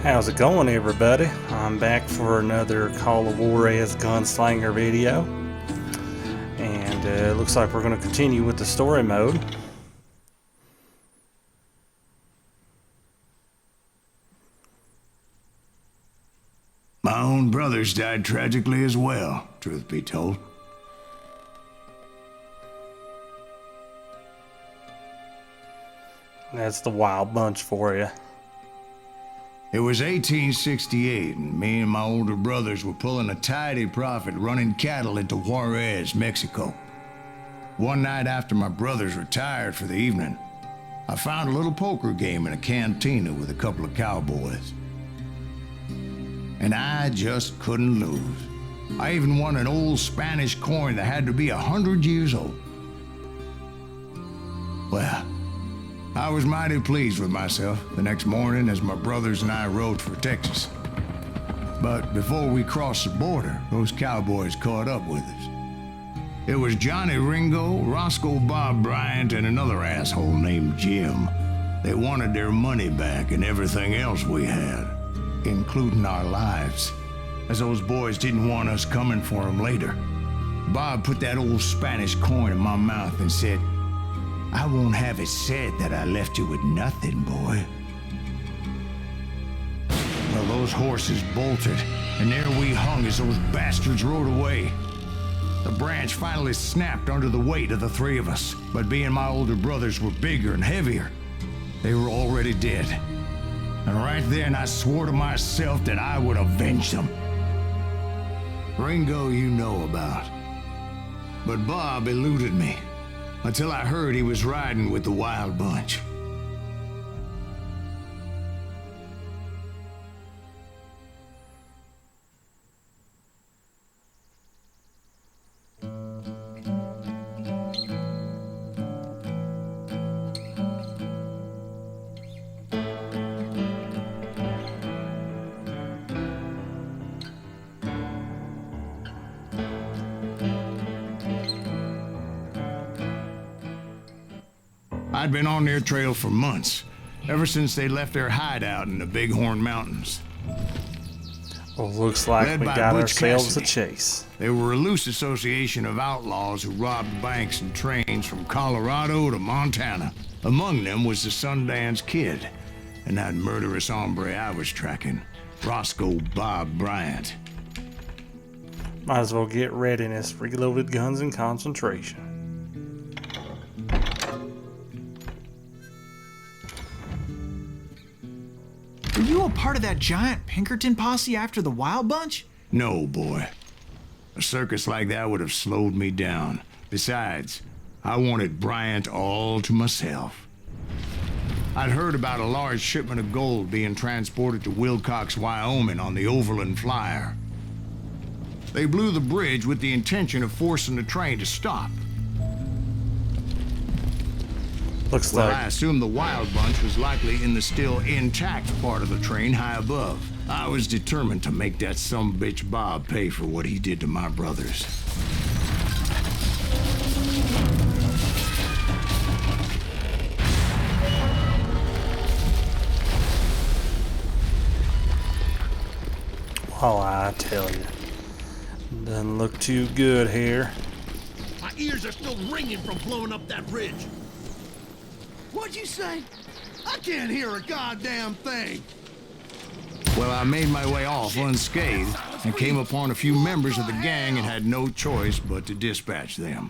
How's it going, everybody? I'm back for another Call of Juarez Gunslinger video, and it looks like we're going to continue with the story mode. My own brothers died tragically as well, truth be told. That's the wild bunch for you. It was 1868, and me and my older brothers were pulling a tidy profit running cattle into Juarez, Mexico. One night after my brothers retired for the evening, I found a little poker game in a cantina with a couple of cowboys. And I just couldn't lose. I even won an old Spanish coin that had to be 100 years old. Well, I was mighty pleased with myself the next morning as my brothers and I rode for Texas. But before we crossed the border, those cowboys caught up with us. It was Johnny Ringo, Roscoe Bob Bryant, and another asshole named Jim. They wanted their money back and everything else we had, including our lives, as those boys didn't want us coming for them later. Bob put that old Spanish coin in my mouth and said, "I won't have it said that I left you with nothing, boy." Well, those horses bolted, and there we hung as those bastards rode away. The branch finally snapped under the weight of the three of us, but being my older brothers were bigger and heavier, they were already dead. And right then I swore to myself that I would avenge them. Ringo you know about. But Bob eluded me until I heard he was riding with the wild bunch. I'd been on their trail for months, ever since they left their hideout in the Bighorn Mountains. Well, looks like Led we by got Butch ourselves a Cassidy. chase. They were a loose association of outlaws who robbed banks and trains from Colorado to Montana. Among them was the Sundance Kid, and that murderous hombre I was tracking, Roscoe Bob Bryant. Might as well get readiness, reloaded guns, and concentration. Were you a part of that giant Pinkerton posse after the Wild Bunch? No, boy. A circus like that would have slowed me down. Besides, I wanted Bryant all to myself. I'd heard about a large shipment of gold being transported to Wilcox, Wyoming on the Overland Flyer. They blew the bridge with the intention of forcing the train to stop. Looks Well, like I assumed the Wild Bunch was likely in the still intact part of the train high above. I was determined to make that sumbitch Bob pay for what he did to my brothers. oh, I tell you, doesn't look too good here. My ears are still ringing from blowing up that ridge. What'd you say? I can't hear a goddamn thing. Well, I made my way off unscathed and came upon a few members of the gang and had no choice but to dispatch them.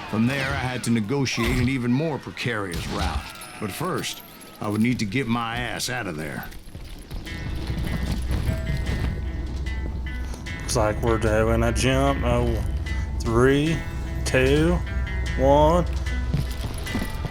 From there, I had to negotiate an even more precarious route. But first, I would need to get my ass out of there. Looks like we're doing a jump. Oh, 3, 2, 1.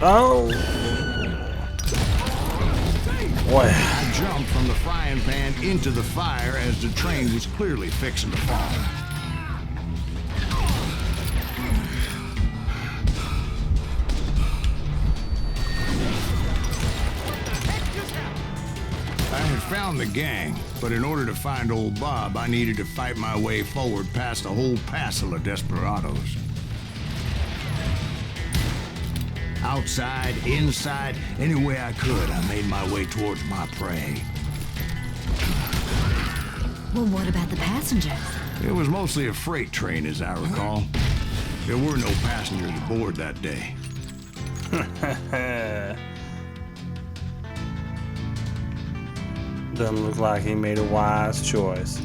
Oh! Wow. I jumped from the frying pan into the fire as the train was clearly fixing to fall. I had found the gang, but in order to find old Bob, I needed to fight my way forward past a whole passel of desperados. Outside, inside, any way I could, I made my way towards my prey. Well, what about the passengers? It was mostly a freight train, as I recall. There were no passengers aboard that day. Doesn't look like he made a wise choice.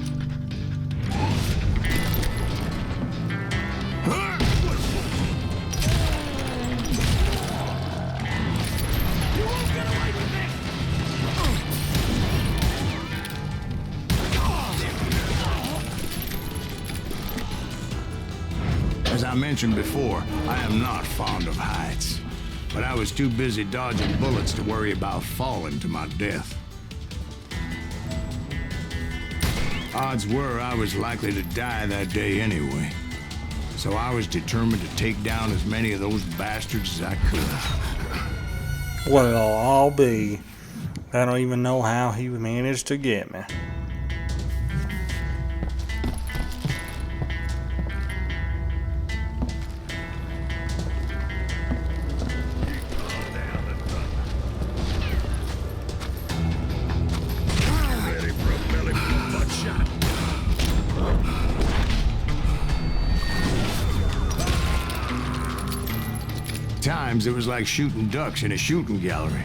As I mentioned before, I am not fond of heights. But I was too busy dodging bullets to worry about falling to my death. Odds were I was likely to die that day anyway. So I was determined to take down as many of those bastards as I could. Well, I'll be. I don't even know how he managed to get me. Times it was like shooting ducks in a shooting gallery.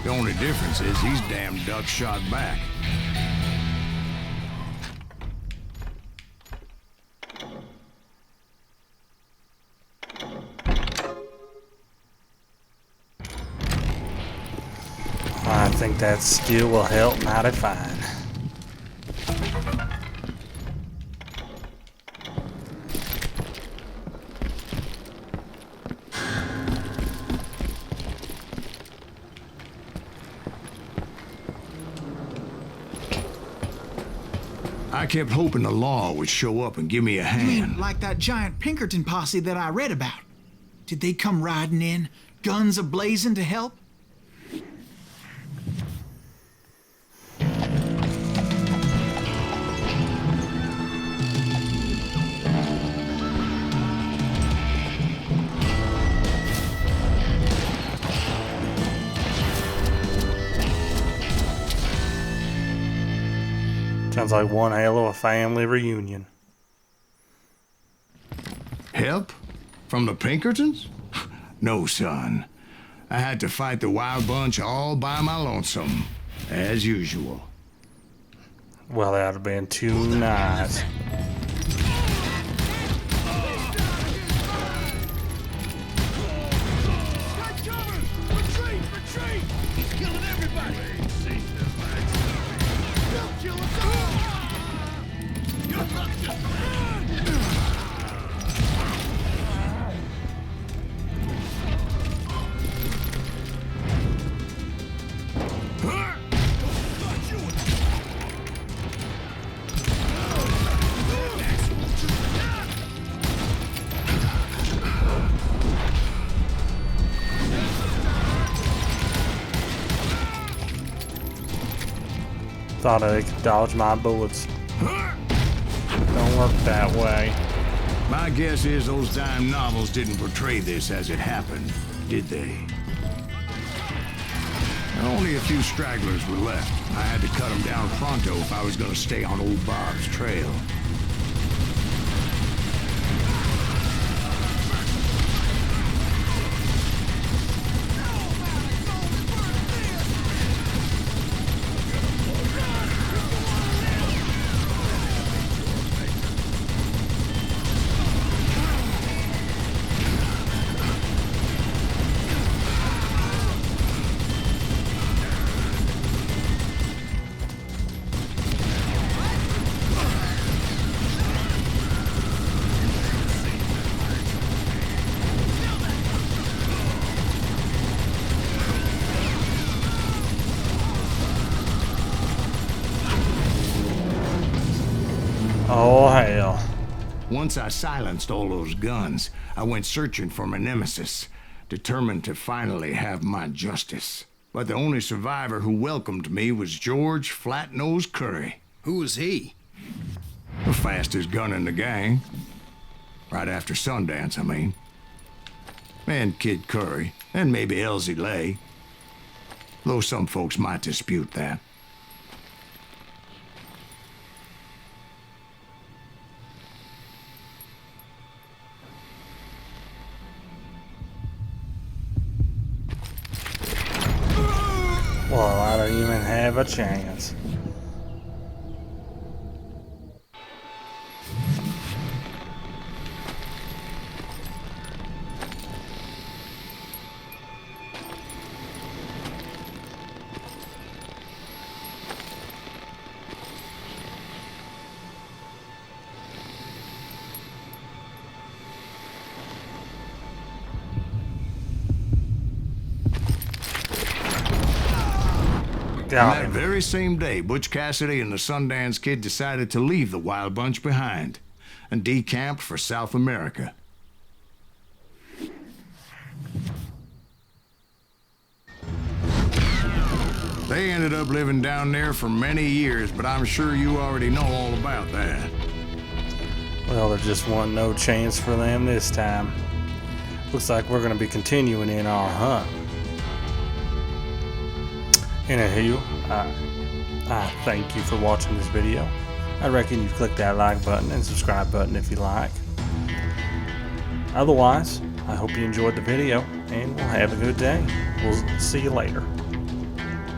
The only difference is these damn ducks shot back. I think that skill will help mighty fine. I kept hoping the law would show up and give me a You mean hand. like that giant Pinkerton posse that I read about? Did they come riding in, guns a-blazing to help? Sounds like one hell of a family reunion. Help? From the Pinkertons? No, son. I had to fight the wild bunch all by my lonesome, as usual. Well, that would have been too nice. He's killing everybody! They'll kill us all! Thought I could dodge my bullets. Don't work that way. My guess is those dime novels didn't portray this as it happened, did they? Only a few stragglers were left. I had to cut them down pronto if I was going to stay on old Bob's trail. Oh, hell. Once I silenced all those guns, I went searching for my nemesis, determined to finally have my justice. But the only survivor who welcomed me was George Flat-Nosed Curry. Who was he? The fastest gun in the gang. Right after Sundance, I mean. And Kid Curry, and maybe Elsie Lay. Though some folks might dispute that. have a chance. On that very same day, Butch Cassidy and the Sundance Kid decided to leave the Wild Bunch behind and decamped for South America. They ended up living down there for many years, but I'm sure you already know all about that. Well, there just wasn't no chance for them this time. Looks like we're going to be continuing in our hunt. Anywho, I thank you for watching this video. I reckon you click that like button and subscribe button if you like. Otherwise, I hope you enjoyed the video and we'll have a good day. We'll see you later.